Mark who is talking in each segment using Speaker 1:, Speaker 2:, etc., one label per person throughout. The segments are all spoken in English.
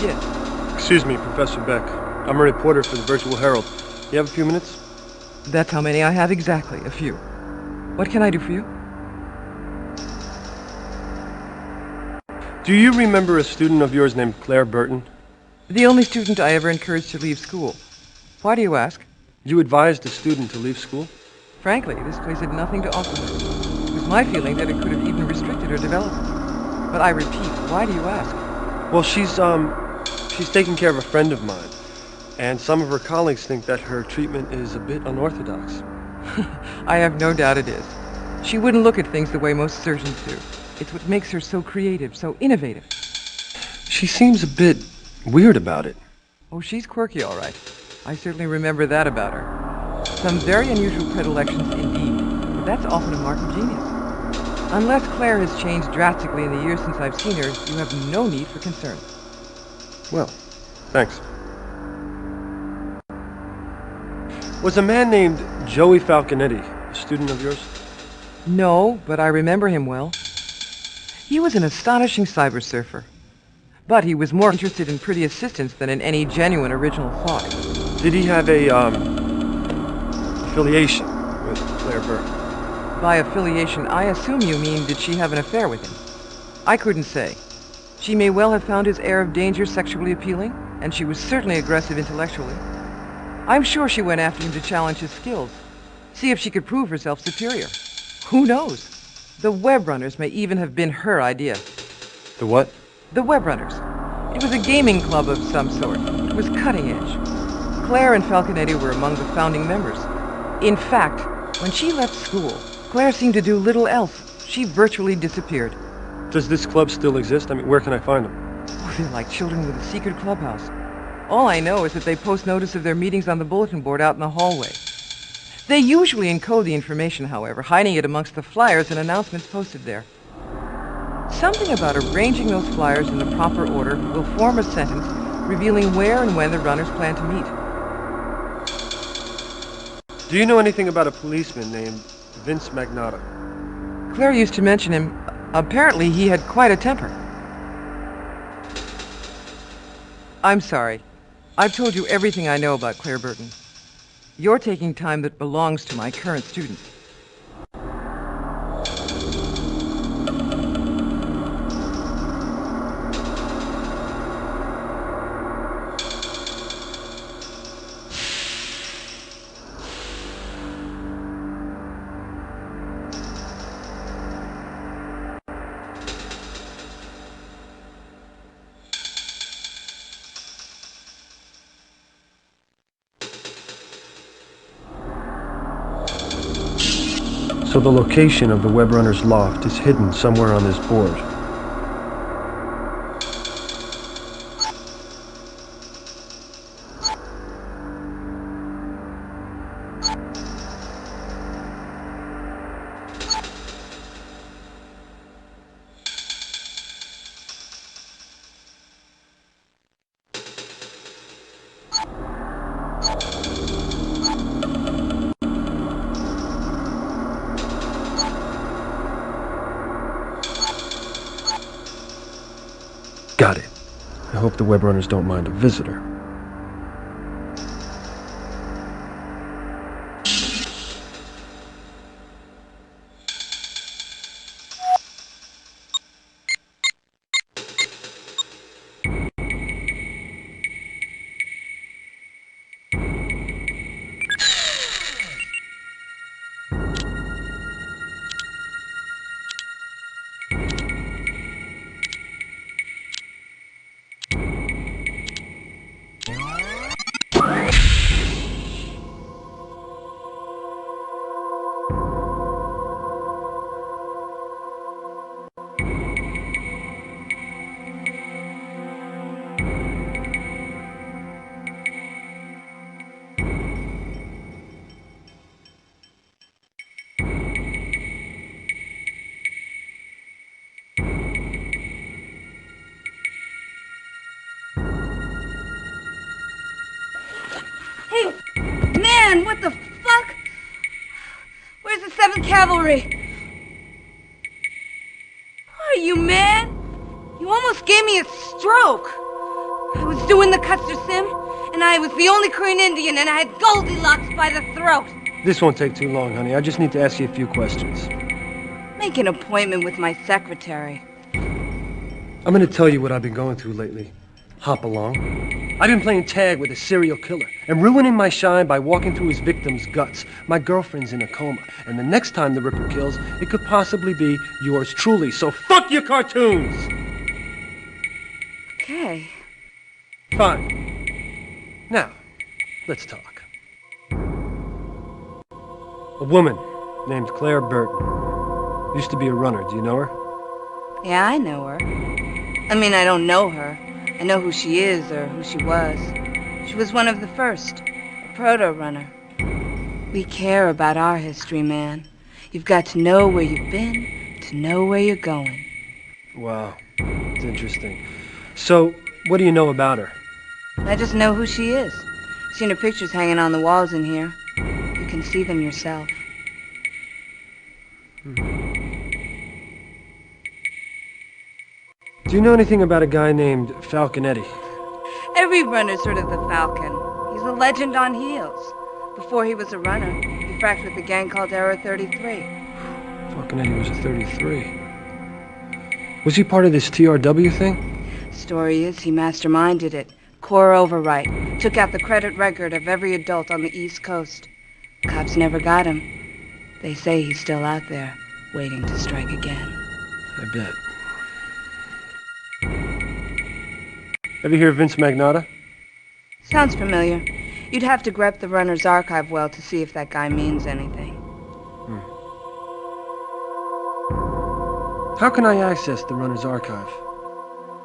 Speaker 1: Yes.
Speaker 2: Excuse me, Professor Beck. I'm a reporter for the Virtual Herald. You have a few minutes?
Speaker 1: That's how many I have exactly, a few. What can I do for you?
Speaker 2: Do you remember a student of yours named Claire Burton?
Speaker 1: The only student I ever encouraged to leave school. Why do you ask?
Speaker 2: You advised a student to leave school?
Speaker 1: Frankly, this place had nothing to offer her. It was my feeling that it could have even restricted her development. But I repeat, why do you ask?
Speaker 2: Well, she's taking care of a friend of mine. And some of her colleagues think that her treatment is a bit unorthodox.
Speaker 1: I have no doubt it is. She wouldn't look at things the way most surgeons do. It's what makes her so creative, so innovative.
Speaker 2: She seems a bit weird about it.
Speaker 1: Oh, she's quirky, all right. I certainly remember that about her. Some very unusual predilections indeed, but that's often a mark of genius. Unless Claire has changed drastically in the years since I've seen her, you have no need for concern.
Speaker 2: Well, thanks. Was a man named Joey Falconetti a student of yours?
Speaker 1: No, but I remember him well. He was an astonishing cyber surfer. But he was more interested in pretty assistance than in any genuine original thought.
Speaker 2: Did he have a, affiliation with Claire Burton?
Speaker 1: By affiliation, I assume you mean did she have an affair with him? I couldn't say. She may well have found his air of danger sexually appealing, and she was certainly aggressive intellectually. I'm sure she went after him to challenge his skills, see if she could prove herself superior. Who knows? The Web Runners may even have been her idea.
Speaker 2: The what?
Speaker 1: The Web Runners. It was a gaming club of some sort. It was cutting edge. Claire and Falconetti were among the founding members. In fact, when she left school, Claire seemed to do little else. She virtually disappeared.
Speaker 2: Does this club still exist? I mean, where can I find them?
Speaker 1: Oh, they're like children with a secret clubhouse. All I know is that they post notice of their meetings on the bulletin board out in the hallway. They usually encode the information, however, hiding it amongst the flyers and announcements posted there. Something about arranging those flyers in the proper order will form a sentence revealing where and when the runners plan to meet.
Speaker 2: Do you know anything about a policeman named Vince Magnotta?
Speaker 1: Claire used to mention him. Apparently he had quite a temper. I'm sorry. I've told you everything I know about Claire Burton. You're taking time that belongs to my current students.
Speaker 2: So the location of the Web Runner's loft is hidden somewhere on this board. Got it. I hope the Web Runners don't mind a visitor.
Speaker 3: Hey, man, what the fuck? Where's the 7th Cavalry? Are you, man? You almost gave me a stroke. doing the Custer Sim, and I was the only Korean Indian, and I had Goldilocks by the throat.
Speaker 2: This won't take too long, honey. I just need to ask you a few questions.
Speaker 3: Make an appointment with my secretary.
Speaker 2: I'm gonna tell you what I've been going through lately. Hop along. I've been playing tag with a serial killer and ruining my shine by walking through his victim's guts. My girlfriend's in a coma, and the next time the Ripper kills, it could possibly be yours truly. So fuck your cartoons!
Speaker 3: Okay.
Speaker 2: Fine. Now, let's talk. A woman named Claire Burton. Used to be a runner. Do you know her?
Speaker 3: Yeah, I know her. I mean, I don't know her. I know who she is, or who she was. She was one of the first, a proto-runner. We care about our history, man. You've got to know where you've been, to know where you're going.
Speaker 2: Wow, it's interesting. So, what do you know about her?
Speaker 3: I just know who she is. Seen her pictures hanging on the walls in here. You can see them yourself.
Speaker 2: Do you know anything about a guy named Falconetti?
Speaker 3: Every runner's heard of the Falcon. He's a legend on heels. Before he was a runner, he fracked with a gang called Error 33.
Speaker 2: Falconetti was a 33. Was he part of this TRW thing?
Speaker 3: Story is he masterminded it. Core overwrite. Took out the credit record of every adult on the East Coast. Cops never got him. They say he's still out there, waiting to strike again.
Speaker 2: I bet. Ever hear of Vince Magnotta?
Speaker 3: Sounds familiar. You'd have to grep the runner's archive well to see if that guy means anything.
Speaker 2: How can I access the runner's archive?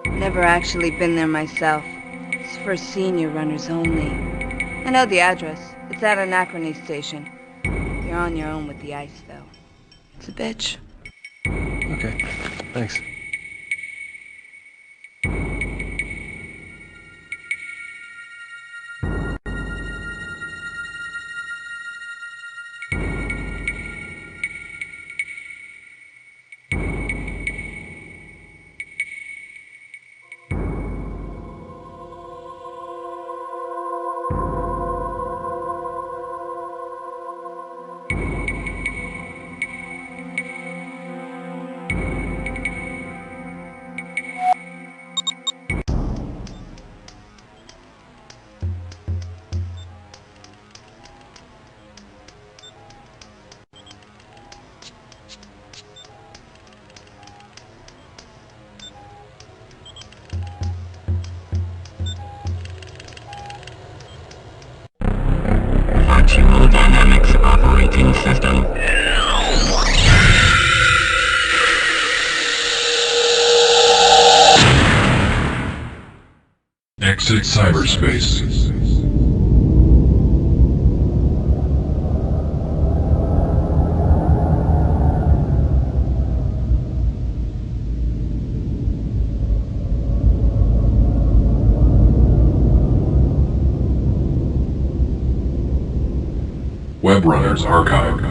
Speaker 3: Never actually been there myself. It's for senior runners only. I know the address. It's at Anachrony Station. You're on your own with the ice, though. It's a bitch.
Speaker 2: Okay, thanks.
Speaker 4: Virtual Dynamics Operating System. Exit cyberspace. Webrunners Archive.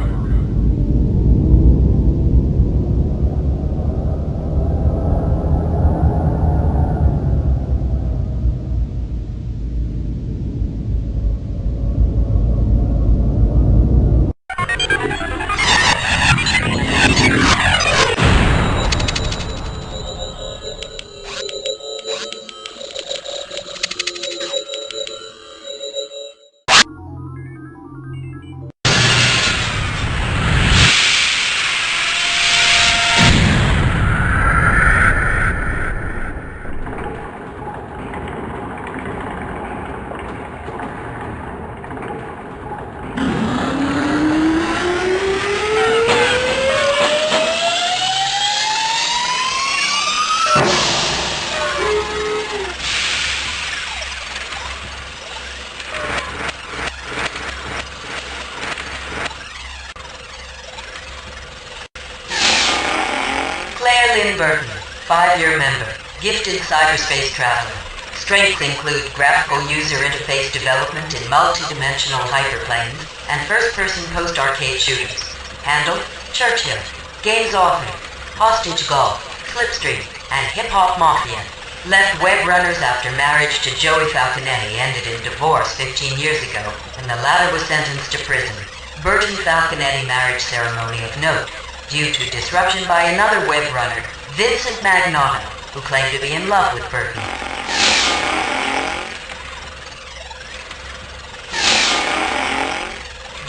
Speaker 5: Burton, 5-year member, gifted cyberspace traveler. Strengths include graphical user interface development in multi-dimensional hyperplanes and first-person post-arcade shooters. Handle, Churchill, Games Author, Hostage Golf, Slipstream, and Hip Hop Mafia. Left web runners after marriage to Joey Falconetti ended in divorce 15 years ago, and the latter was sentenced to prison. Burton Falconetti marriage ceremony of note, due to disruption by another web runner, Vincent Magnotta, who claimed to be in love with Burton.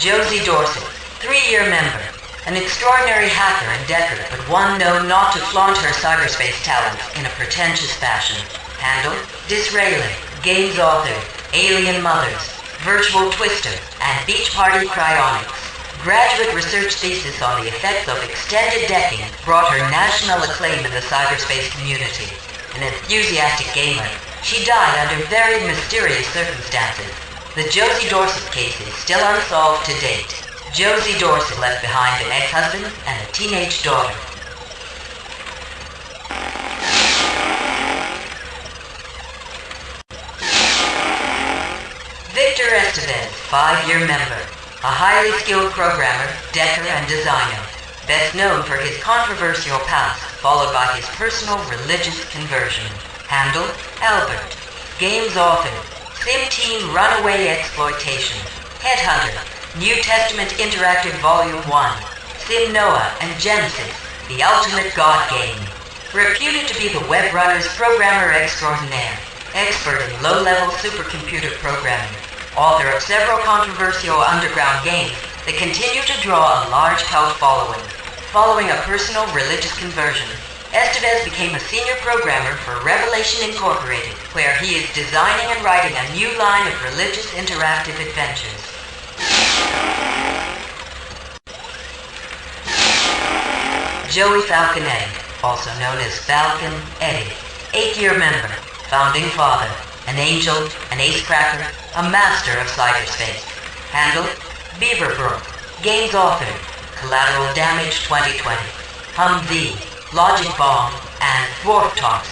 Speaker 5: Josie Dorsett, 3-year member. An extraordinary hacker and decker, but one known not to flaunt her cyberspace talent in a pretentious fashion. Handle, Disraeli, games author, Alien Mothers, Virtual Twister, and Beach Party Cryonics. Graduate research thesis on the effects of extended decking brought her national acclaim in the cyberspace community. An enthusiastic gamer, she died under very mysterious circumstances. The Josie Dorsett case is still unsolved to date. Josie Dorsett left behind an ex-husband and a teenage daughter. Victor Estevez, 5-year member. A highly skilled programmer, decker, and designer. Best known for his controversial past, followed by his personal religious conversion. Handle, Albert. Games author. Sim Team Runaway Exploitation. Headhunter. New Testament Interactive Volume 1, Sim Noah and Genesis, the ultimate God game. Reputed to be the web runner's programmer extraordinaire, expert in low-level supercomputer programming, author of several controversial underground games that continue to draw a large cult following. Following a personal religious conversion, Estevez became a senior programmer for Revelation Incorporated, where he is designing and writing a new line of religious interactive adventures. Joey Falconetti, also known as Falcon Eddie, 8-year member, founding father, an angel, an ace-cracker, a master of cyberspace. Handle, Beaverbrook, games author, Collateral Damage 2020, Humvee, Logic Bomb, and Dwarf Toss.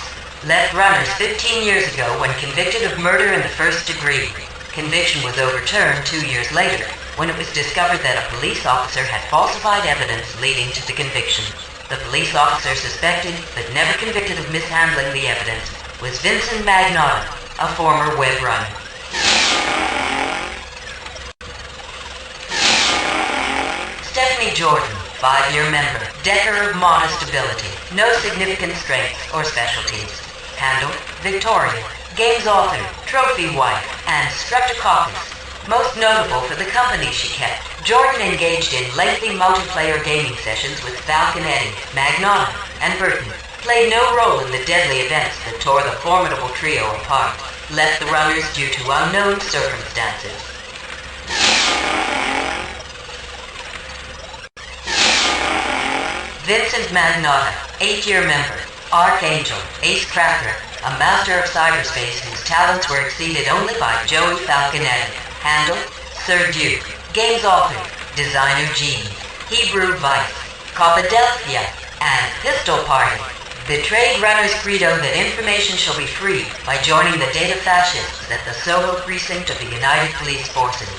Speaker 5: Left runners 15 years ago when convicted of murder in the first degree. Conviction was overturned 2 years later, when it was discovered that a police officer had falsified evidence leading to the conviction. The police officer suspected, but never convicted of mishandling the evidence, was Vincent Magnotta, a former web runner. Stephanie Jordan, 5-year member, decker of modest ability, no significant strengths or specialties. Handle, Victoria, games author, trophy wife, and streptococcus. Most notable for the company she kept, Jordan engaged in lengthy multiplayer gaming sessions with Falconetti, Magnotta, and Burton, played no role in the deadly events that tore the formidable trio apart, left the runners due to unknown circumstances. Vincent Magnotta, 8-year member, Archangel, Ace Cracker, a master of cyberspace whose talents were exceeded only by Joey Falconetti. Handle, Sir Duke, games author, designer Gene, Hebrew Vice, Copadelphia, and Pistol Party. Betrayed runner's credo that information shall be free by joining the data fascists at the Soho precinct of the United Police Forces.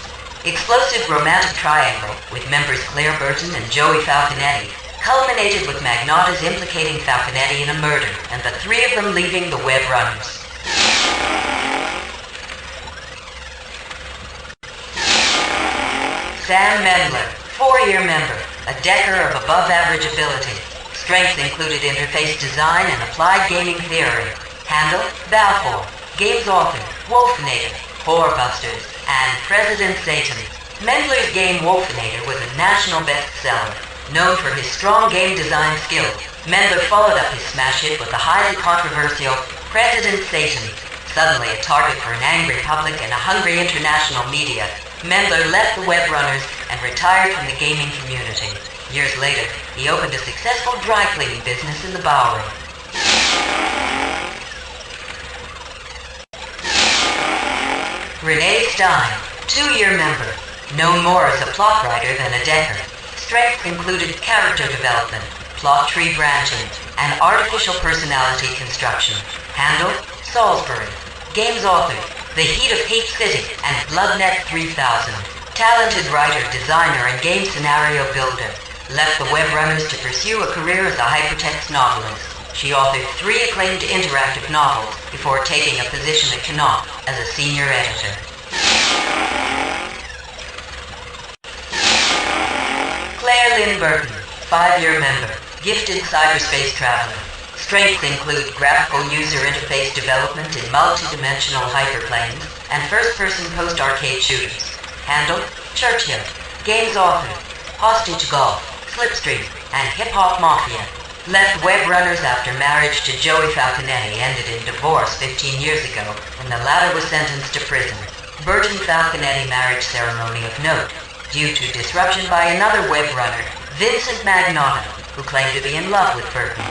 Speaker 5: Explosive romantic triangle with members Claire Burton and Joey Falconetti culminated with Magnotta's implicating Falconetti in a murder and the three of them leaving the web runners. Sam Mendler, 4-year member, a decker of above-average ability. Strengths included interface design and applied gaming theory. Handle, Balfour, games author, Wolfinator, Whorebusters, and President Satan. Mendler's game Wolfinator was a national bestseller. Known for his strong game design skills, Mendler followed up his smash hit with the highly controversial President Satan. Suddenly a target for an angry public and a hungry international media, Mendler left the web runners and retired from the gaming community. Years later, he opened a successful dry cleaning business in the Bowery. Renee Stein, 2-year member, known more as a plot writer than a decker. Strengths included character development, plot tree branching, and artificial personality construction. Handle, Salisbury. Games author, The Heat of Hate City and Bloodnet 3000. Talented writer, designer, and game scenario builder. Left the web runners to pursue a career as a hypertext novelist. She authored 3 acclaimed interactive novels before taking a position at Knopf as a senior editor. Claire Lynn Burton, 5-year member, gifted cyberspace traveler. Strengths include graphical user interface development in multi-dimensional hyperplanes and first-person post-arcade shooters. Handle, Churchill. Games author, Hostage Golf, Slipstream, and Hip Hop Mafia. Left web runners after marriage to Joey Falconetti ended in divorce 15 years ago, and the latter was sentenced to prison. Burton Falconetti marriage ceremony of note, due to disruption by another web runner, Vincent Magnotta, who claimed to be in love with Burton.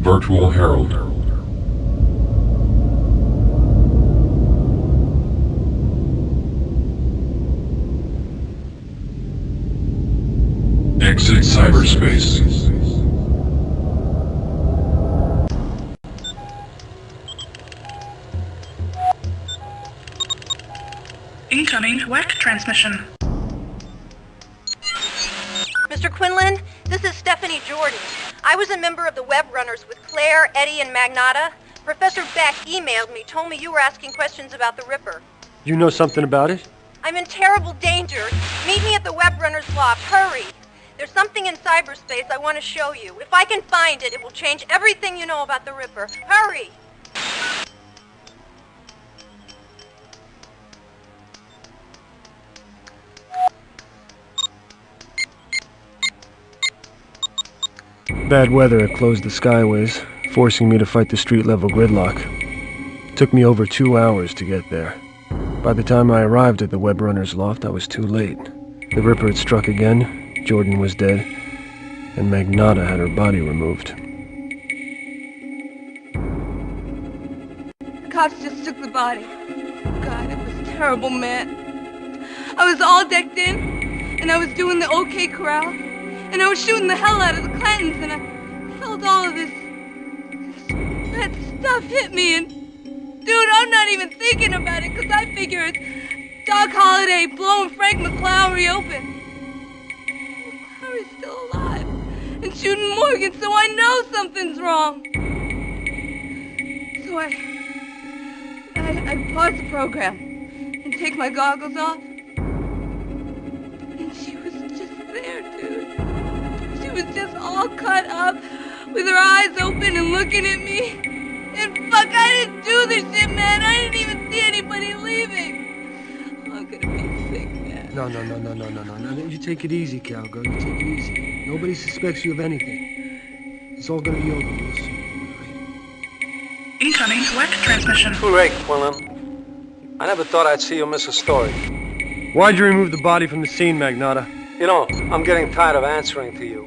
Speaker 4: Virtual Herald. Exit cyberspace.
Speaker 6: Incoming WAC transmission.
Speaker 7: Mr. Quinlan, this is Stephanie Jordan. I was a member of the web runners with Claire, Eddie, and Magnotta. Professor Beck emailed me, told me you were asking questions about the Ripper.
Speaker 2: You know something about it?
Speaker 7: I'm in terrible danger. Meet me at the web runners loft. Hurry. There's something in cyberspace I want to show you. If I can find it, it will change everything you know about the Ripper. Hurry!
Speaker 2: Bad weather had closed the skyways, forcing me to fight the street-level gridlock. It took me over 2 hours to get there. By the time I arrived at the web runner's loft, I was too late. The Ripper had struck again, Jordan was dead, and Magnotta had her body removed.
Speaker 3: The cops just took the body. God, it was terrible, man. I was all decked in, and I was doing the OK Corral, and I was shooting the hell out of the Clantons, and I felt all of this red stuff hit me, and dude, I'm not even thinking about it, because I figure it's Doc Holliday blowing Frank McClowry open. McClowry's still alive, and shooting Morgan, so I know something's wrong. So I pause the program and take my goggles off, and she was just there, dude. She was just all cut up, with her eyes open and looking at me. And fuck, I didn't do this shit, man. I didn't even see anybody leaving. I'm gonna be sick, man.
Speaker 2: No. You take it easy, cowgirl. You take it easy. Nobody suspects you of anything. It's all gonna be over, you'll see.
Speaker 6: Incoming WAC transmission.
Speaker 2: Too late, Quinlan. I never thought I'd see you miss a story. Why'd you remove the body from the scene, Magnotta?
Speaker 8: You know, I'm getting tired of answering to you.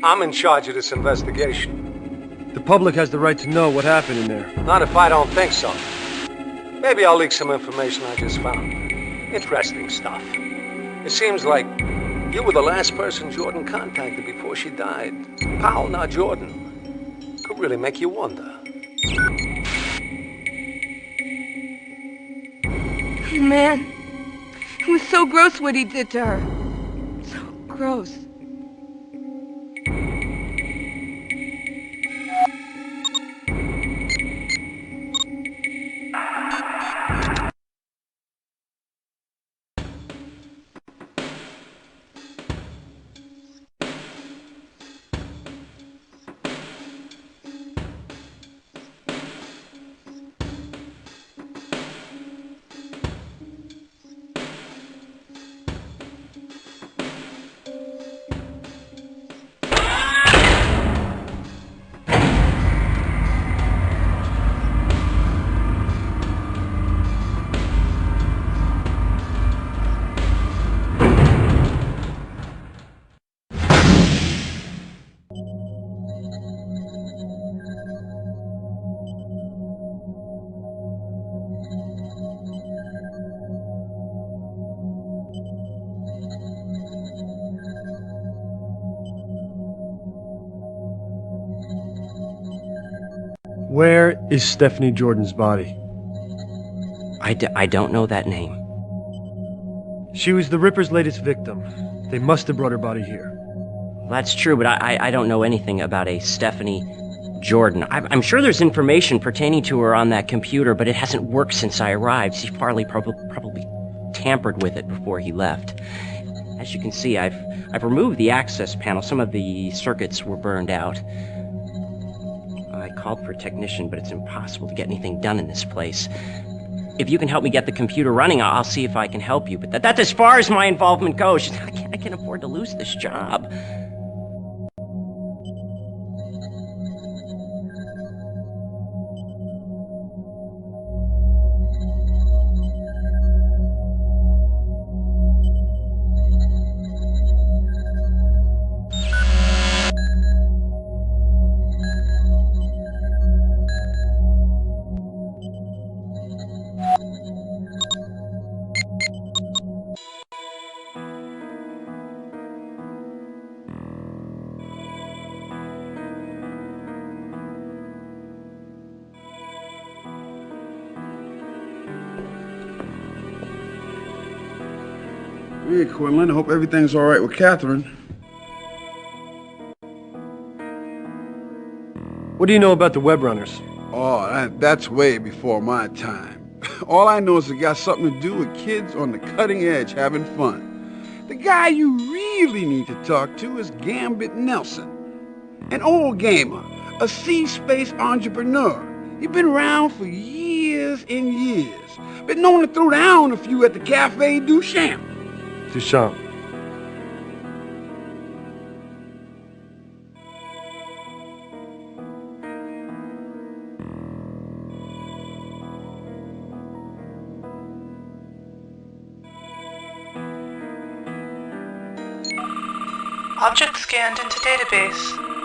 Speaker 8: I'm in charge of this investigation.
Speaker 2: The public has the right to know what happened in there.
Speaker 8: Not if I don't think so. Maybe I'll leak some information I just found. Interesting stuff. It seems like you were the last person Jordan contacted before she died. Powell, not Jordan. Could really make you wonder.
Speaker 3: Man, it was so gross what he did to her. So gross.
Speaker 2: Where is Stephanie Jordan's body?
Speaker 9: I don't know that name.
Speaker 2: She was the Ripper's latest victim. They must have brought her body here.
Speaker 9: That's true, but I don't know anything about a Stephanie Jordan. I'm sure there's information pertaining to her on that computer, but it hasn't worked since I arrived. Steve Farley probably tampered with it before he left. As you can see, I've removed the access panel. Some of the circuits were burned out. I called for a technician, but it's impossible to get anything done in this place. If you can help me get the computer running, I'll see if I can help you. But that's as far as my involvement goes. I can't afford to lose this job.
Speaker 10: Hey, Quinlan. I hope everything's all right with Catherine.
Speaker 2: What do you know about the web runners?
Speaker 10: Oh, that's way before my time. All I know is it got something to do with kids on the cutting edge having fun. The guy you really need to talk to is Gambit Nelson. An old gamer, a C-space entrepreneur. He's been around for years and years. Been known to throw down a few at the Cafe Duchamp.
Speaker 2: Duchamp.
Speaker 6: Object scanned into database.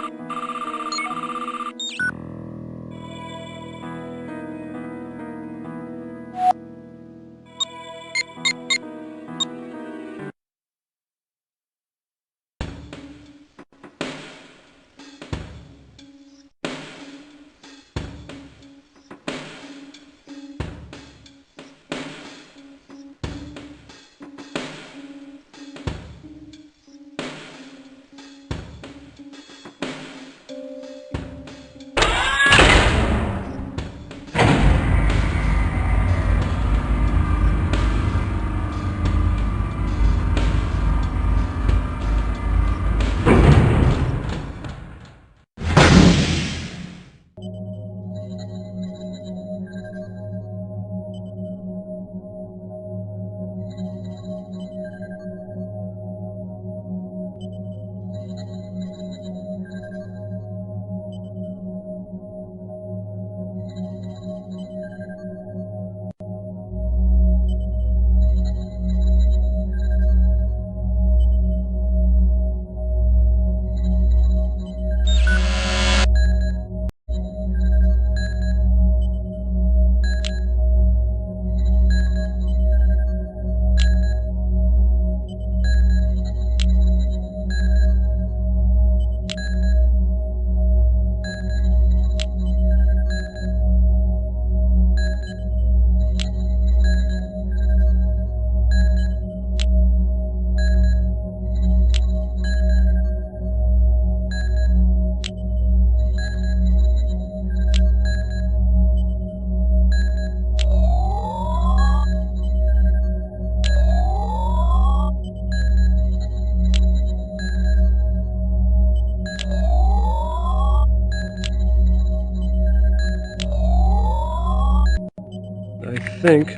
Speaker 2: think.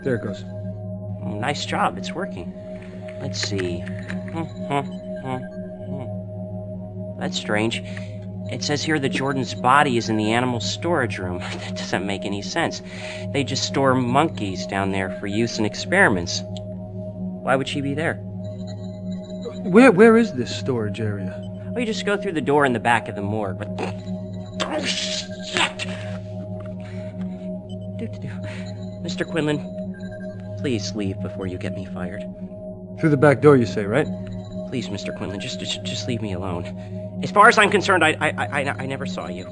Speaker 2: There it goes.
Speaker 9: Nice job. It's working. Let's see. That's strange. It says here that Jordan's body is in the animal storage room. That doesn't make any sense. They just store monkeys down there for use in experiments. Why would she be there?
Speaker 2: Where is this storage area?
Speaker 9: Well, you just go through the door in the back of the morgue. But... Oh, shit! Mr. Quinlan, please leave before you get me fired.
Speaker 2: Through the back door, you say, right?
Speaker 9: Please, Mr. Quinlan, just leave me alone. As far as I'm concerned, I never saw you.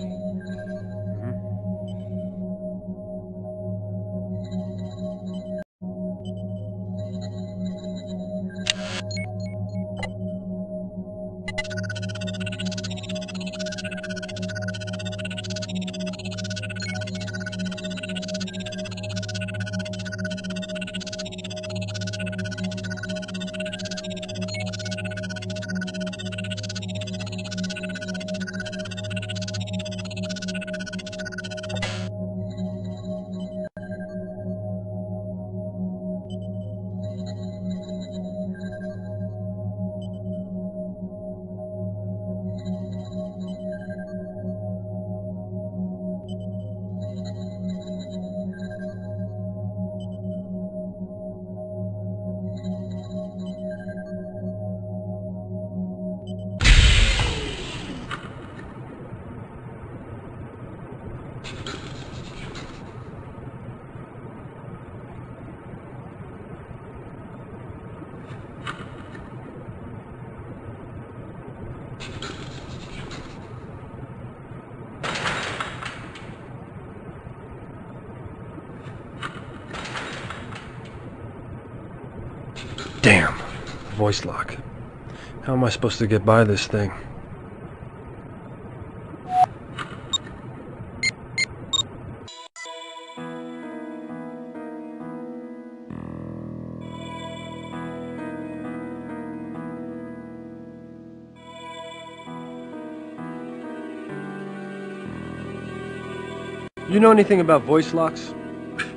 Speaker 2: voice lock. How am I supposed to get by this thing? You know anything about voice locks?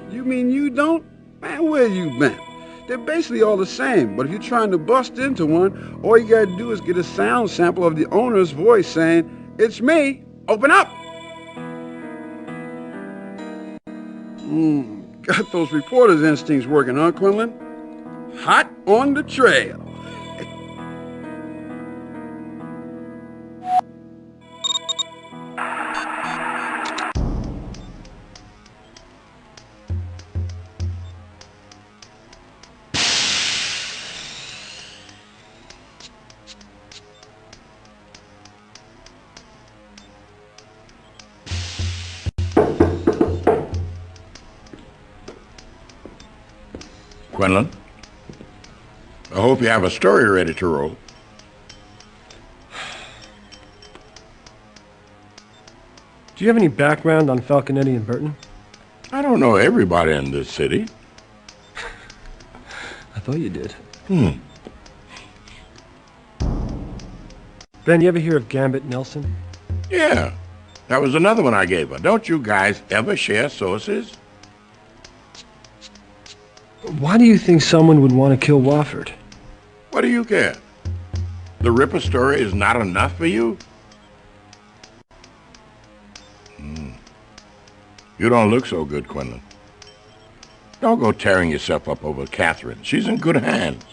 Speaker 10: You mean you don't? Man, where you been? They're basically all the same, but if you're trying to bust into one, all you gotta do is get a sound sample of the owner's voice saying, "It's me, open up!" Got those reporter's instincts working, huh, Quinlan? Hot on the trail.
Speaker 4: Quinlan, I hope you have a story ready to roll.
Speaker 2: Do you have any background on Falconetti and Burton?
Speaker 4: I don't know everybody in this city.
Speaker 2: I thought you did. Ben, you ever hear of Gambit Nelson?
Speaker 4: Yeah, that was another one I gave her. Don't you guys ever share sources?
Speaker 2: Why do you think someone would want to kill Wofford?
Speaker 4: What do you care? The Ripper story is not enough for you? You don't look so good, Quinlan. Don't go tearing yourself up over Catherine. She's in good hands.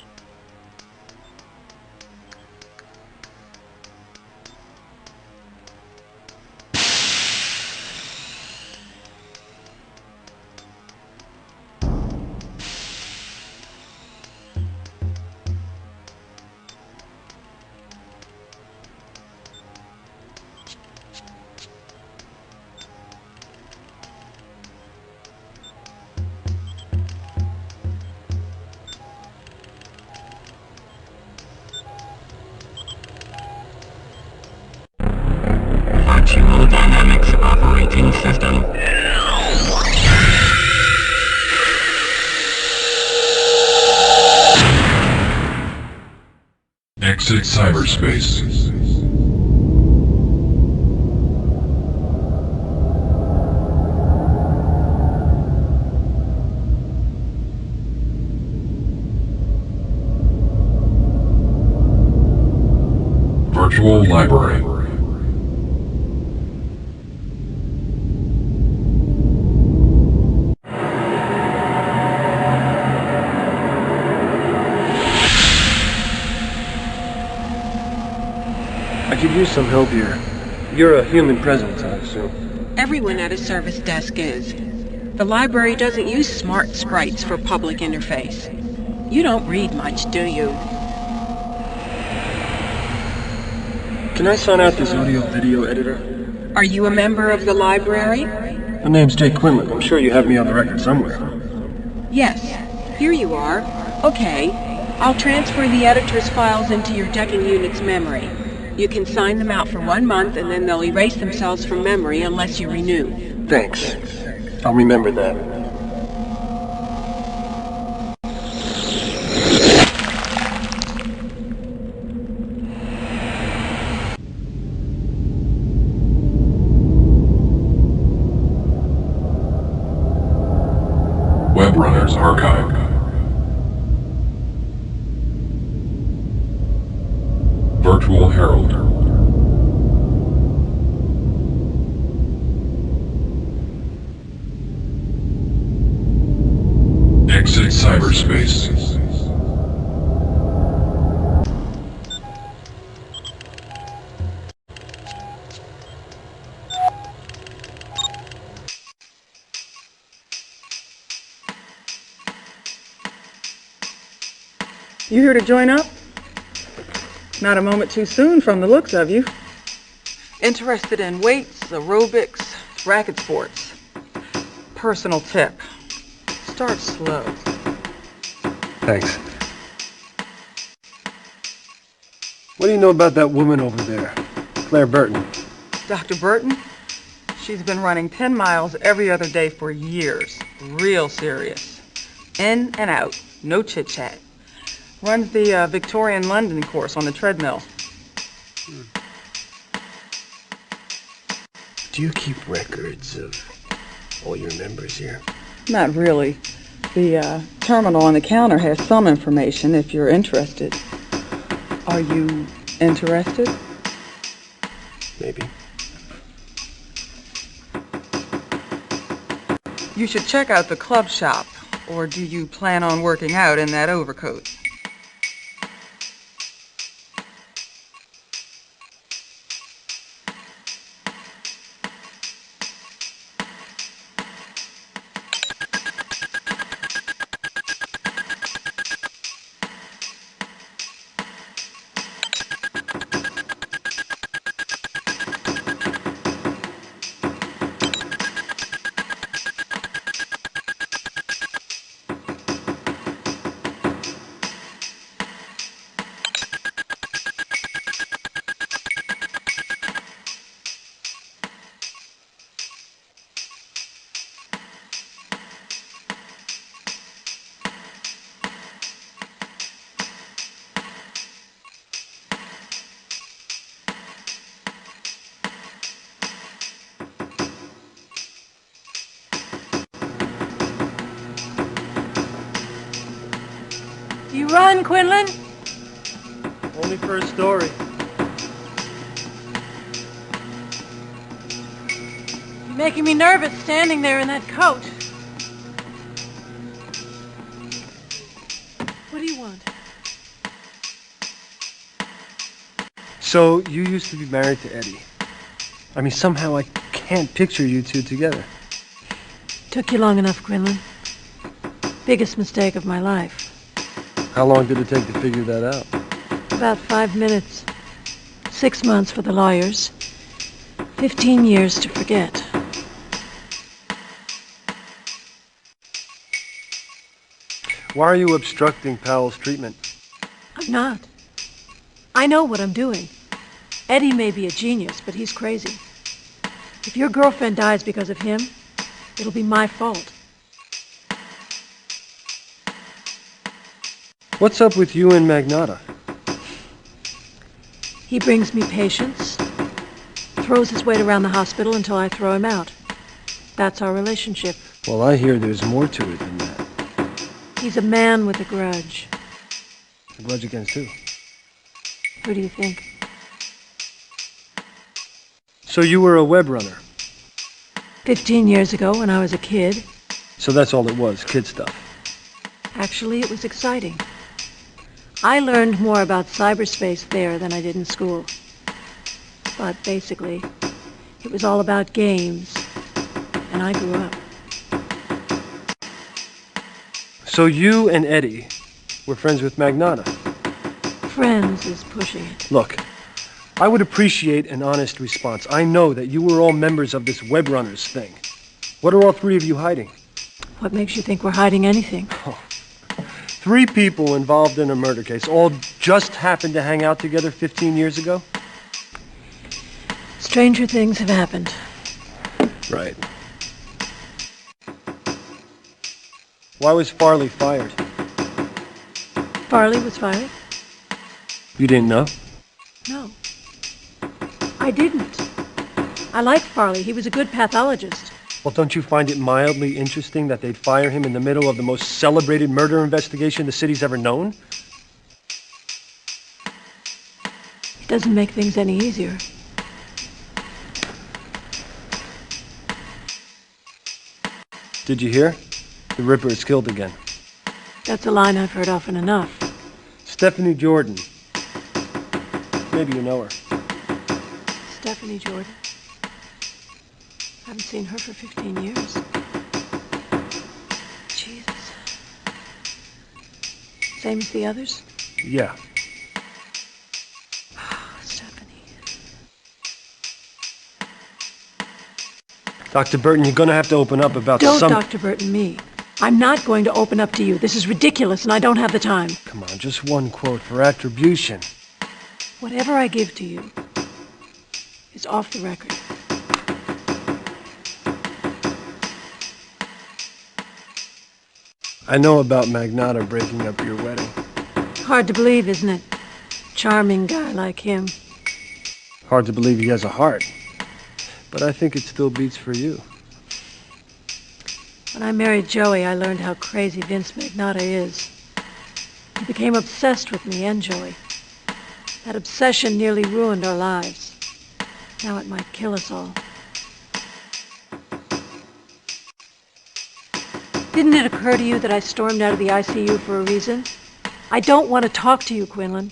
Speaker 11: Virtual Dynamics Operating System.
Speaker 4: Exit cyberspace. Virtual library.
Speaker 2: I could use some help here. You're a human presence, I assume.
Speaker 12: Everyone at a service desk is. The library doesn't use smart sprites for public interface. You don't read much, do you?
Speaker 2: Can I sign out this audio-video editor?
Speaker 12: Are you a member of the library?
Speaker 2: My name's Jake Quinlan. I'm sure you have me on the record somewhere.
Speaker 12: Yes. Here you are. Okay. I'll transfer the editor's files into your decking unit's memory. You can sign them out for 1 month, and then they'll erase themselves from memory unless you renew.
Speaker 2: Thanks. I'll remember that.
Speaker 4: Web Runners Archive. Virtual Herald. Exit cyberspace.
Speaker 1: You here to join up? Not a moment too soon from the looks of you. Interested in weights, aerobics, racket sports. Personal tip. Start slow.
Speaker 2: Thanks. What do you know about that woman over there, Claire Burton?
Speaker 1: Dr. Burton? She's been running 10 miles every other day for years. Real serious. In and out. No chit-chat. Runs the Victorian London course on the treadmill.
Speaker 2: Do you keep records of all your members here?
Speaker 1: Not really. The terminal on the counter has some information if you're interested. Are you interested?
Speaker 2: Maybe.
Speaker 1: You should check out the club shop. Or do you plan on working out in that overcoat?
Speaker 13: You run, Quinlan?
Speaker 2: Only for a story.
Speaker 13: You're making me nervous standing there in that coat. What do you want?
Speaker 2: So, you used to be married to Eddie. I mean, somehow I can't picture you two together.
Speaker 13: Took you long enough, Quinlan. Biggest mistake of my life.
Speaker 2: How long did it take to figure that out?
Speaker 13: About 5 minutes. 6 months for the lawyers. 15 years to forget.
Speaker 2: Why are you obstructing Powell's treatment?
Speaker 13: I'm not. I know what I'm doing. Eddie may be a genius, but he's crazy. If your girlfriend dies because of him, it'll be my fault.
Speaker 2: What's up with you and Magnotta?
Speaker 13: He brings me patients, throws his weight around the hospital until I throw him out. That's our relationship.
Speaker 2: Well, I hear there's more to it than that.
Speaker 13: He's a man with a grudge.
Speaker 2: A grudge against who?
Speaker 13: Who do you think?
Speaker 2: So you were a web runner?
Speaker 13: 15 years ago when I was a kid.
Speaker 2: So that's all it was, kid stuff.
Speaker 13: Actually, it was exciting. I learned more about cyberspace there than I did in school. But basically, it was all about games, and I grew up.
Speaker 2: So you and Eddie were friends with Magnotta?
Speaker 13: Friends is pushing it.
Speaker 2: Look, I would appreciate an honest response. I know that you were all members of this web runners thing. What are all three of you hiding?
Speaker 13: What makes you think we're hiding anything?
Speaker 2: Oh. 3 people involved in a murder case, all just happened to hang out together 15 years ago?
Speaker 13: Stranger things have happened.
Speaker 2: Right. Why was Farley fired?
Speaker 13: Farley was fired?
Speaker 2: You didn't know?
Speaker 13: No. I didn't. I like Farley. He was a good pathologist.
Speaker 2: Well, don't you find it mildly interesting that they'd fire him in the middle of the most celebrated murder investigation the city's ever known?
Speaker 13: It doesn't make things any easier.
Speaker 2: Did you hear? The Ripper is killed again.
Speaker 13: That's a line I've heard often enough.
Speaker 2: Stephanie Jordan. Maybe you know her.
Speaker 13: Stephanie Jordan. Haven't seen her for 15 years. Jesus. Same as the others?
Speaker 2: Yeah.
Speaker 13: Stephanie.
Speaker 2: Dr. Burton, you're gonna have to open up about
Speaker 13: Don't Dr. Burton me. I'm not going to open up to you. This is ridiculous and I don't have the time.
Speaker 2: Come on, just one quote for attribution.
Speaker 13: Whatever I give to you is off the record.
Speaker 2: I know about Magnotta breaking up your wedding.
Speaker 13: Hard to believe, isn't it? Charming guy like him.
Speaker 2: Hard to believe he has a heart. But I think it still beats for you.
Speaker 13: When I married Joey, I learned how crazy Vince Magnotta is. He became obsessed with me and Joey. That obsession nearly ruined our lives. Now it might kill us all. Didn't it occur to you that I stormed out of the ICU for a reason? I don't want to talk to you, Quinlan.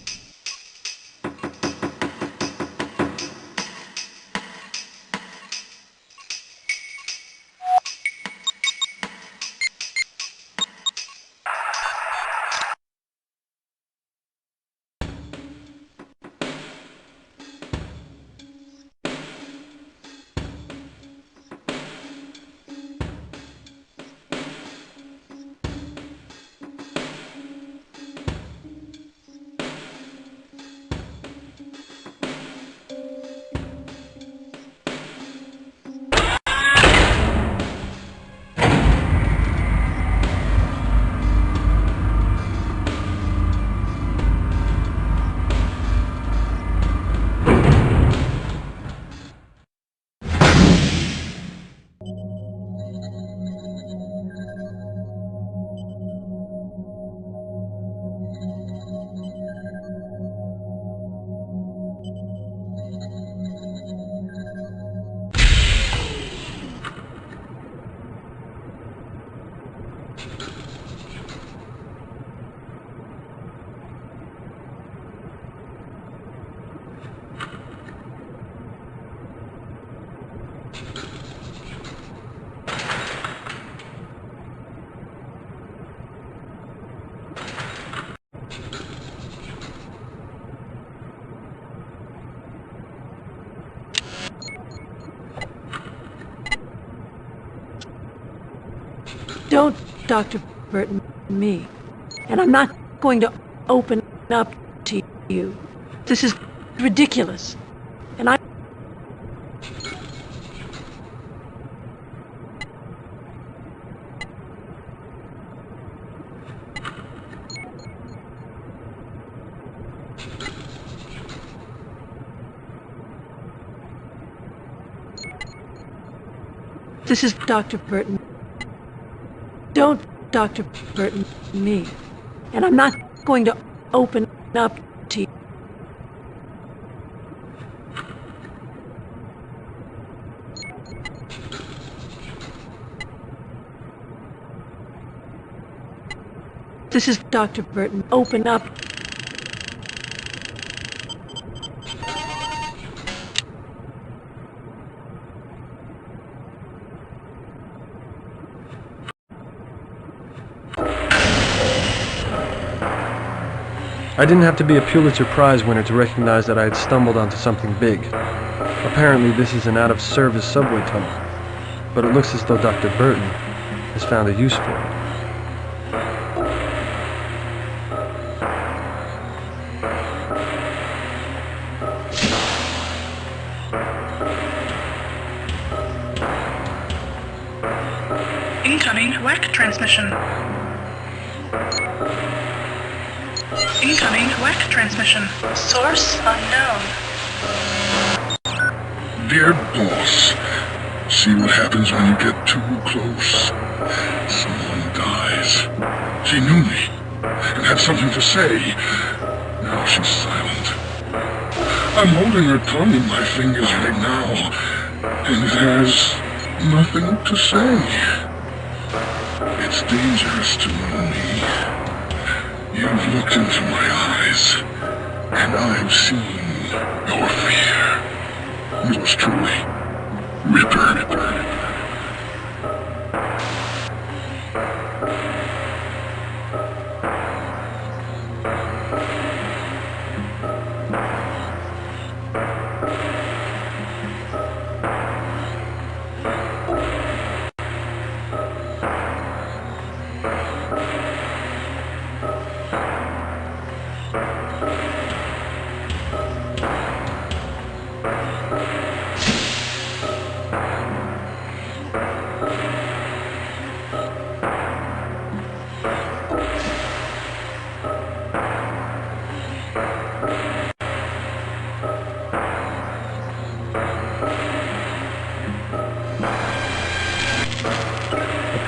Speaker 13: Don't Dr. Burton me. And I'm not going to open up to you. This is ridiculous. And I... This is Dr. Burton. Don't Dr. Burton me. And I'm not going to open up to you. This is Dr. Burton. Open up.
Speaker 2: I didn't have to be a Pulitzer Prize winner to recognize that I had stumbled onto something big. Apparently this is an out-of-service subway tunnel, but it looks as though Dr. Burton has found a use for it.
Speaker 6: Incoming WAC transmission. Incoming WAC transmission. Source unknown.
Speaker 11: Dear boss, see what happens when you get too close. Someone dies. She knew me and had something to say. Now she's silent. I'm holding her tongue in my fingers right now, and it has nothing to say. It's dangerous to know me. You've looked into my eyes, and I've seen your fear. Yours truly, Ripper.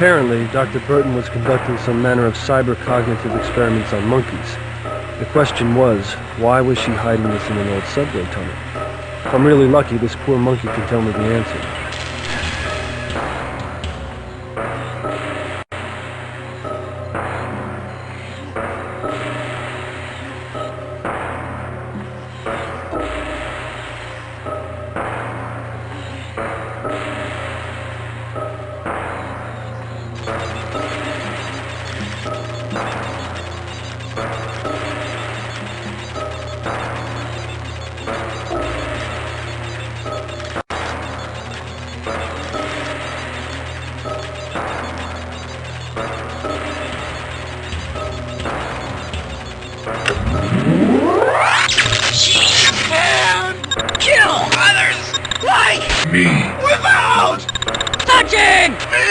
Speaker 2: Apparently, Dr. Burton was conducting some manner of cyber-cognitive experiments on monkeys. The question was, why was she hiding this in an old subway tunnel? If I'm really lucky, this poor monkey can tell me the answer.
Speaker 11: Me.
Speaker 12: Without touching me.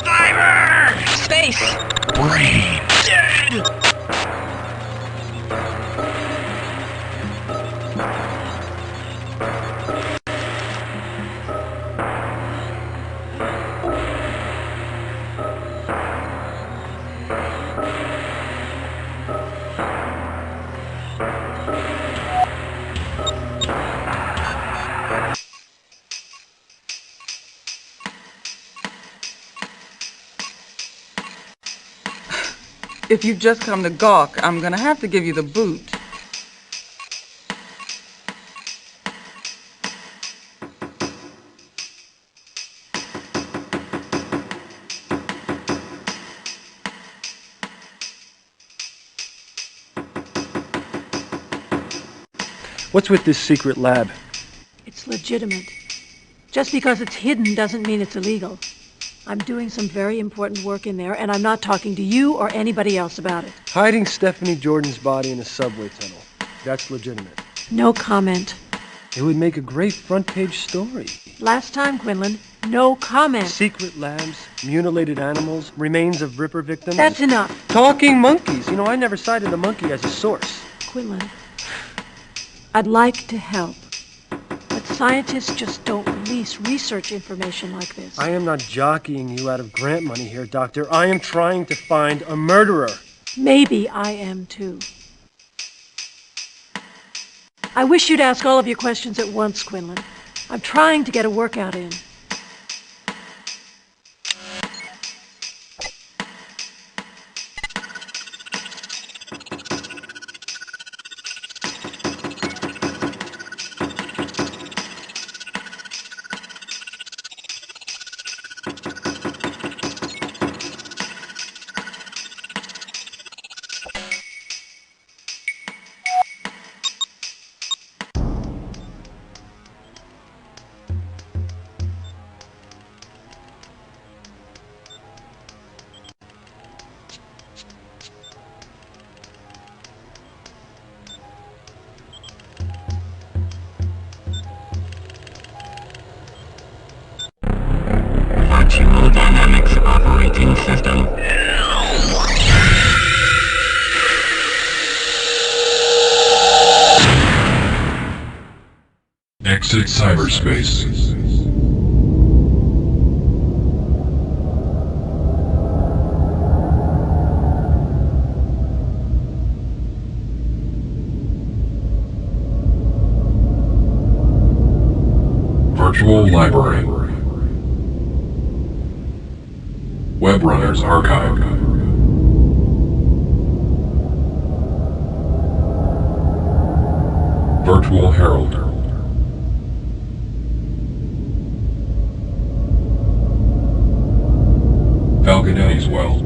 Speaker 12: Cyber space.
Speaker 11: Brain.
Speaker 12: Dead.
Speaker 14: If you've just come to gawk, I'm gonna have to give you the boot.
Speaker 2: What's with this secret lab?
Speaker 13: It's legitimate. Just because it's hidden doesn't mean it's illegal. I'm doing some very important work in there, and I'm not talking to you or anybody else about it.
Speaker 2: Hiding Stephanie Jordan's body in a subway tunnel. That's legitimate.
Speaker 13: No comment.
Speaker 2: It would make a great front-page story.
Speaker 13: Last time, Quinlan, no comment.
Speaker 2: Secret labs, mutilated animals, remains of Ripper victims.
Speaker 13: That's enough.
Speaker 2: Talking monkeys. You know, I never cited the monkey as a source.
Speaker 13: Quinlan, I'd like to help. But scientists just don't release research information like this.
Speaker 2: I am not jockeying you out of grant money here, Doctor. I am trying to find a murderer.
Speaker 13: Maybe I am too. I wish you'd ask all of your questions at once, Quinlan. I'm trying to get a workout in.
Speaker 11: Virtual Dynamics Operating System. Exit cyberspace. Virtual Library. Webrunners Archive. Virtual Herald. Falconetti's Well.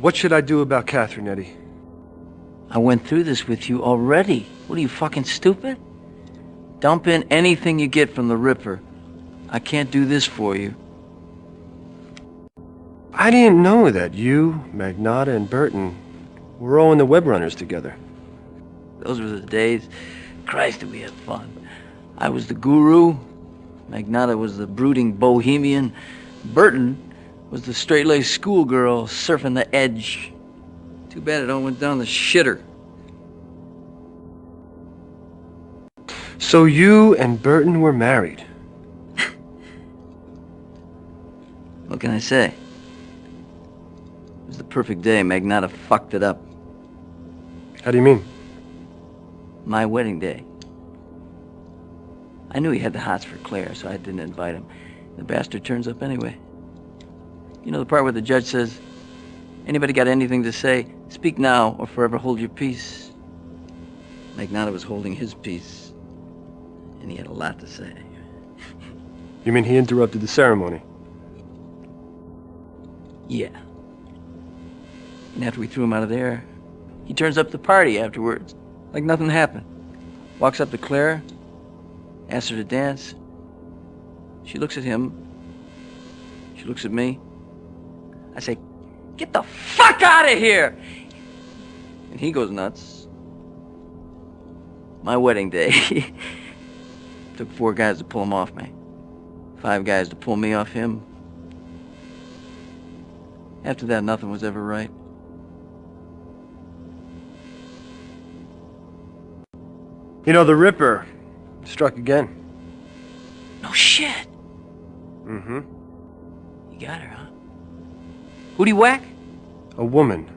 Speaker 2: What should I do about Catherine, Eddie?
Speaker 15: I went through this with you already. What are you, fucking stupid? Dump in anything you get from the Ripper. I can't do this for you.
Speaker 2: I didn't know that you, Magnotta, and Burton were all in the web runners together.
Speaker 15: Those were the days. Christ, did we have fun. I was the guru. Magnotta was the brooding bohemian. Burton was the straight-laced schoolgirl surfing the edge. Too bad it all went down the shitter.
Speaker 2: So you and Burton were married?
Speaker 15: What can I say? It was the perfect day. Magnotta fucked it up.
Speaker 2: How do you mean?
Speaker 15: My wedding day. I knew he had the hots for Claire, so I didn't invite him. The bastard turns up anyway. You know the part where the judge says, anybody got anything to say? Speak now or forever hold your peace. Magnotta was holding his peace, and he had a lot to say.
Speaker 2: You mean he interrupted the ceremony?
Speaker 15: Yeah. And after we threw him out of there, he turns up the party afterwards, like nothing happened. Walks up to Claire, asks her to dance. She looks at him. She looks at me. I say, get the fuck out of here! And he goes nuts. My wedding day. Took 4 guys to pull him off me. 5 guys to pull me off him. After that, nothing was ever right.
Speaker 2: You know, the Ripper struck again.
Speaker 15: No shit.
Speaker 2: Mm-hmm.
Speaker 15: You got her, huh? Who'd he whack?
Speaker 2: A woman.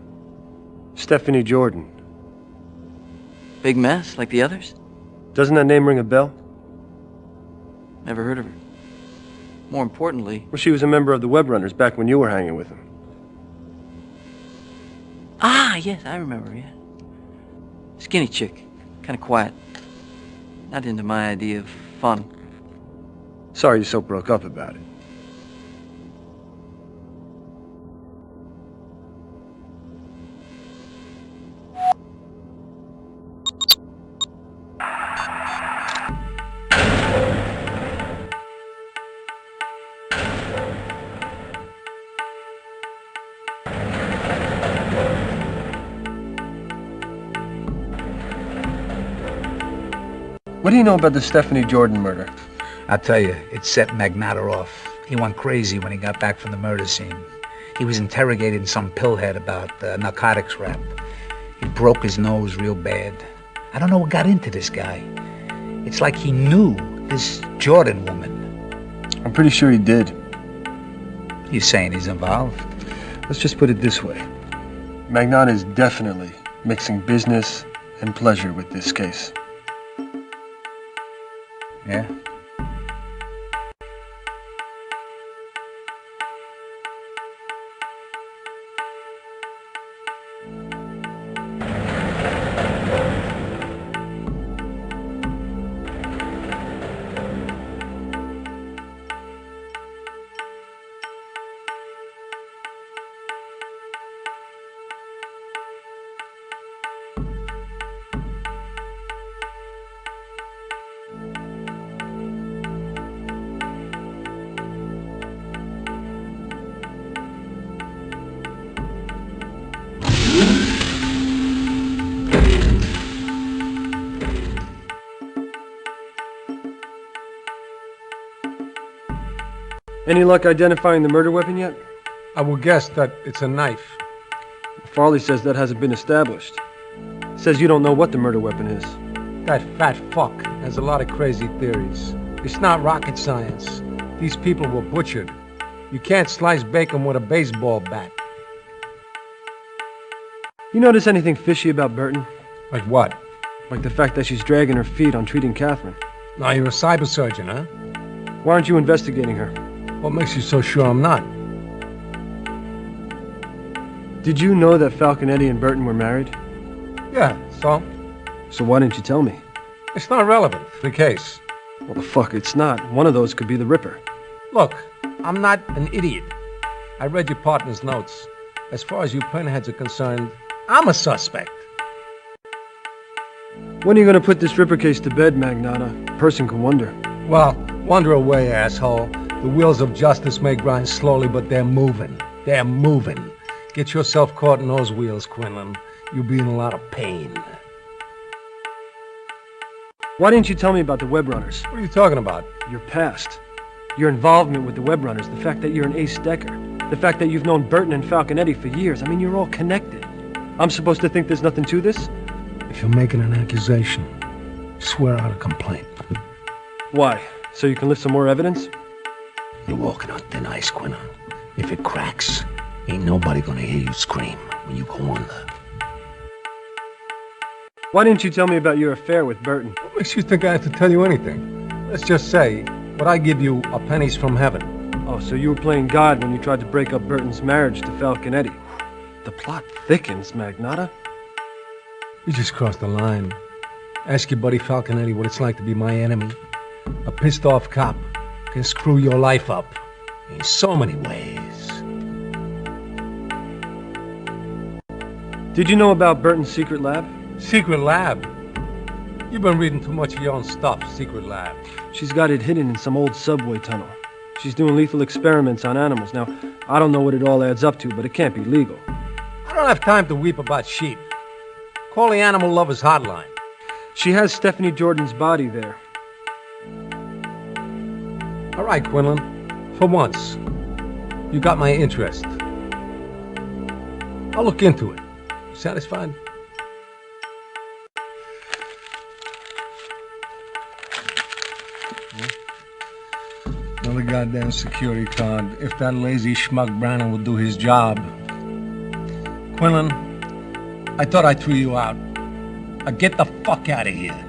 Speaker 2: Stephanie Jordan.
Speaker 15: Big mess, like the others?
Speaker 2: Doesn't that name ring a bell?
Speaker 15: Never heard of her. More importantly...
Speaker 2: Well, she was a member of the web runners back when you were hanging with them.
Speaker 15: Ah, yes, I remember, yeah. Skinny chick. Kind of quiet. Not into my idea of fun.
Speaker 2: Sorry you so broke up about it. What do you know about the Stephanie Jordan murder?
Speaker 16: I'll tell you, it set Magnotta off. He went crazy when he got back from the murder scene. He was interrogating some pillhead about narcotics rap. He broke his nose real bad. I don't know what got into this guy. It's like he knew this Jordan woman.
Speaker 2: I'm pretty sure he did.
Speaker 16: You saying he's involved?
Speaker 2: Let's just put it this way. Magnotta is definitely mixing business and pleasure with this case.
Speaker 16: Yeah?
Speaker 2: Any luck identifying the murder weapon yet?
Speaker 8: I would guess that it's a knife.
Speaker 2: Farley says that hasn't been established. Says you don't know what the murder weapon is.
Speaker 8: That fat fuck has a lot of crazy theories. It's not rocket science. These people were butchered. You can't slice bacon with a baseball bat.
Speaker 2: You notice anything fishy about Burton?
Speaker 8: Like what?
Speaker 2: Like the fact that she's dragging her feet on treating Catherine.
Speaker 8: Now you're a cyber surgeon, huh?
Speaker 2: Why aren't you investigating her?
Speaker 8: What makes you so sure I'm not?
Speaker 2: Did you know that Falconetti and Burton were married?
Speaker 8: Yeah, so?
Speaker 2: So why didn't you tell me?
Speaker 8: It's not relevant to the case.
Speaker 2: Well, the fuck it's not. One of those could be the Ripper.
Speaker 8: Look, I'm not an idiot. I read your partner's notes. As far as you pinheads are concerned, I'm a suspect.
Speaker 2: When are you going to put this Ripper case to bed, Magnotta? A person can wonder.
Speaker 8: Well, wonder away, asshole. The wheels of justice may grind slowly, but they're moving. They're moving. Get yourself caught in those wheels, Quinlan. You'll be in a lot of pain.
Speaker 2: Why didn't you tell me about the web runners?
Speaker 8: What are you talking about?
Speaker 2: Your past. Your involvement with the web runners. The fact that you're an ace decker. The fact that you've known Burton and Falconetti for years. I mean, you're all connected. I'm supposed to think there's nothing to this?
Speaker 8: If you're making an accusation, swear out a complaint.
Speaker 2: Why? So you can lift some more evidence?
Speaker 8: You're walking on thin ice, Quinlan. If it cracks, ain't nobody gonna hear you scream when you go under.
Speaker 2: Why didn't you tell me about your affair with Burton?
Speaker 8: What makes you think I have to tell you anything? Let's just say, what I give you are pennies from heaven.
Speaker 2: Oh, so you were playing God when you tried to break up Burton's marriage to Falconetti. The plot thickens, Magnotta.
Speaker 8: You just crossed the line. Ask your buddy Falconetti what it's like to be my enemy. A pissed-off cop can screw your life up in so many ways.
Speaker 2: Did you know about Burton's secret lab?
Speaker 8: Secret lab? You've been reading too much of your own stuff, secret lab.
Speaker 2: She's got it hidden in some old subway tunnel. She's doing lethal experiments on animals. Now, I don't know what it all adds up to, but it can't be legal.
Speaker 8: I don't have time to weep about sheep. Call the Animal Lovers Hotline.
Speaker 2: She has Stephanie Jordan's body there.
Speaker 8: All right, Quinlan. For once, you got my interest. I'll look into it. You satisfied? Another goddamn security card. If that lazy schmuck Brannon would do his job. Quinlan, I thought I threw you out. Now get the fuck out of here.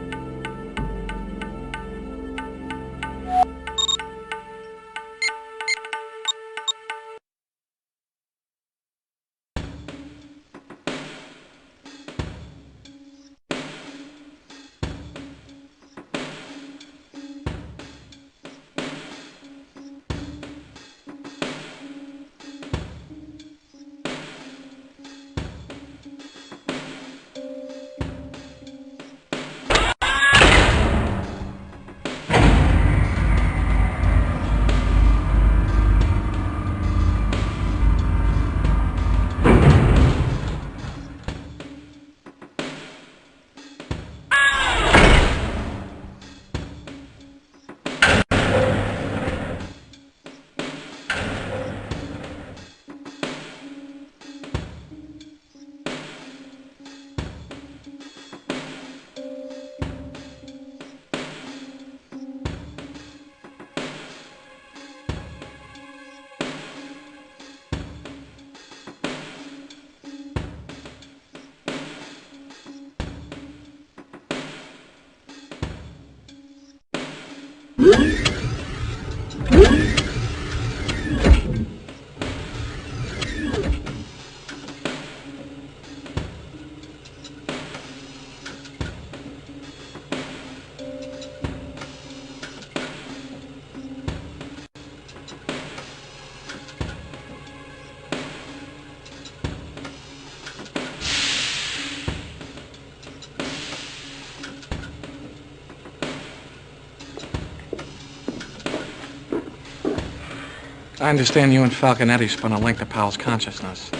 Speaker 17: I understand you and Falconetti spun a link to Powell's consciousness.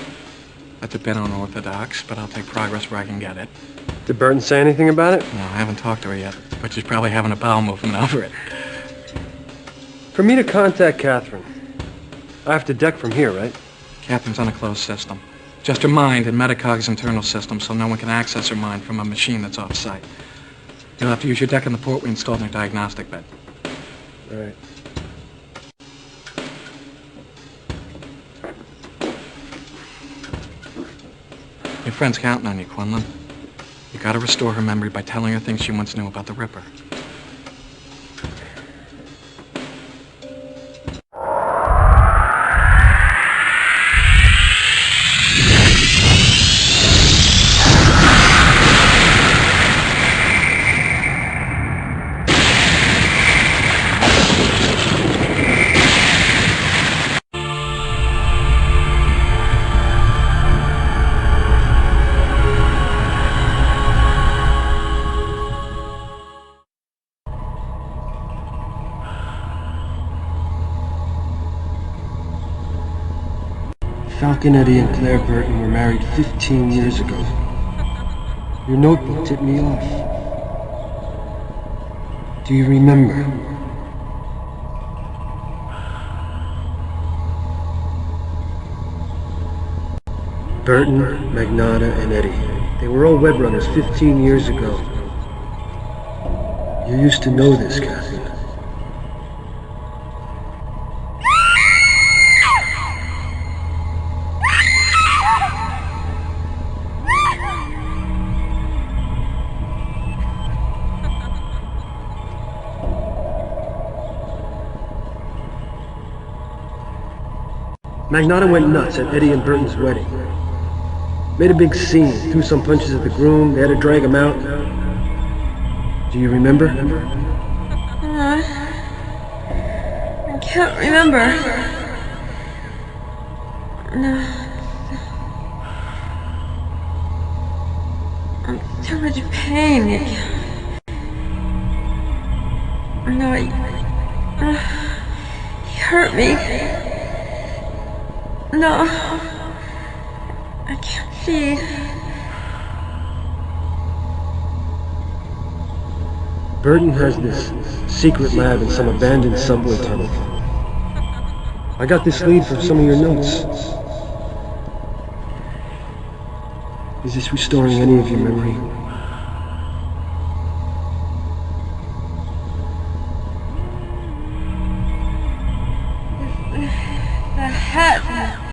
Speaker 17: That's a bit unorthodox, but I'll take progress where I can get it.
Speaker 2: Did Burton say anything about it?
Speaker 17: No, I haven't talked to her yet, but she's probably having a bowel movement over it.
Speaker 2: For me to contact Catherine, I have to deck from here, right?
Speaker 17: Catherine's on a closed system. Just her mind and Metacog's internal system, so no one can access her mind from a machine that's off-site. You'll have to use your deck in the port we installed in her diagnostic bed.
Speaker 2: All right.
Speaker 17: Your friend's counting on you, Quinlan. You gotta restore her memory by telling her things she once knew about the Ripper.
Speaker 2: Falcon Eddie and Claire Burton were married 15 years ago. Your notebook tipped me off. Do you remember? Burton, Magnotta, and Eddie. They were all web runners 15 years ago. You used to know this, Kathy. Magnotta went nuts at Eddie and Burton's wedding. Made a big scene, threw some punches at the groom, they had to drag him out. Do you remember?
Speaker 18: I can't remember. No. I'm in so much pain. No, he hurt me. No, I can't see.
Speaker 2: Burton has this secret lab in some abandoned subway tunnel. I got this lead from some of your notes. Is this restoring any of your memory?
Speaker 18: The hat.